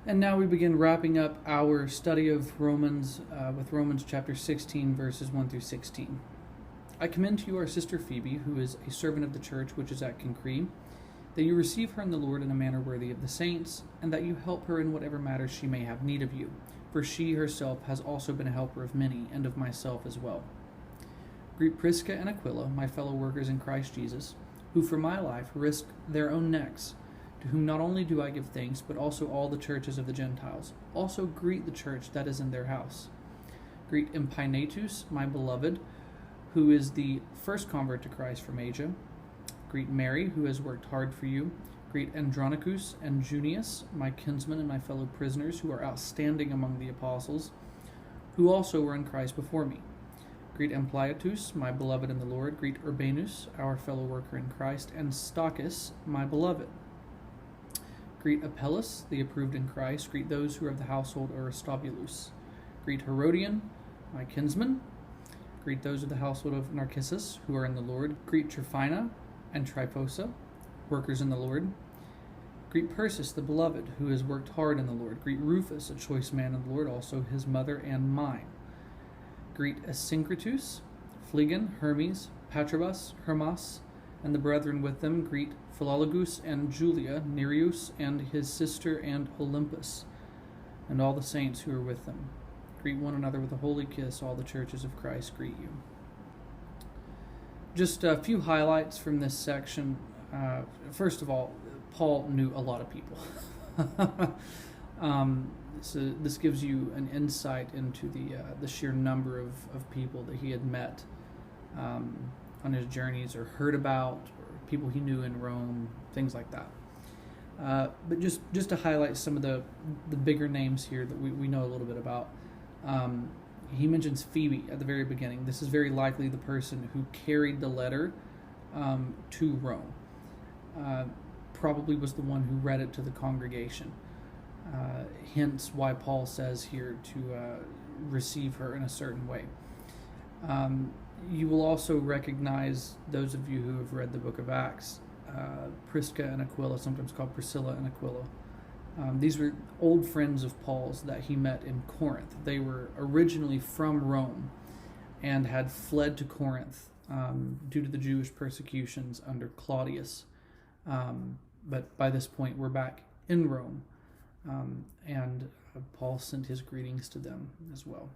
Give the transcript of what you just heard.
And now we begin wrapping up our study of Romans with Romans chapter 16, verses 1 through 16. I commend to you our sister Phoebe, who is a servant of the church which is at Cenchreae, that you receive her in the Lord in a manner worthy of the saints, and that you help her in whatever matters she may have need of you, for she herself has also been a helper of many, and of myself as well. Greet Prisca and Aquila, my fellow workers in Christ Jesus, who for my life risked their own necks, to whom not only do I give thanks, but also all the churches of the Gentiles. Also greet the church that is in their house. Greet Epaenetus, my beloved, who is the first convert to Christ from Asia. Greet Mary, who has worked hard for you. Greet Andronicus and Junius, my kinsmen and my fellow prisoners, who are outstanding among the apostles, who also were in Christ before me. Greet Ampliatus, my beloved in the Lord. Greet Urbanus, our fellow worker in Christ, and Stachys, my beloved. Greet Apelles, the approved in Christ. Greet those who are of the household Aristobulus. Greet Herodion, my kinsman. Greet those of the household of Narcissus, who are in the Lord. Greet Tryphina and Tryphosa, workers in the Lord. Greet Persis, the beloved, who has worked hard in the Lord. Greet Rufus, a choice man in the Lord, also his mother and mine. Greet Asyncritus, Phlegon, Hermes, Patrobas, Hermas, and the brethren with them. Greet Philologus and Julia, Nereus and his sister, and Olympus, and all the saints who are with them. Greet one another with a holy kiss. All the churches of Christ greet you. Just a few highlights from this section. First of all, Paul knew a lot of people. So this gives you an insight into the sheer number of people that he had met on his journeys, or heard about, or people he knew in Rome, things like that. But just to highlight some of the bigger names here that we know a little bit about. He mentions Phoebe at the very beginning. This is very likely the person who carried the letter to Rome. Probably was the one who read it to the congregation. Hence why Paul says here to receive her in a certain way. You will also recognize, those of you who have read the book of Acts, Prisca and Aquila, sometimes called Priscilla and Aquila. These were old friends of Paul's that he met in Corinth. They were originally from Rome and had fled to Corinth due to the Jewish persecutions under Claudius. But by this point, we're back in Rome. And Paul sent his greetings to them as well.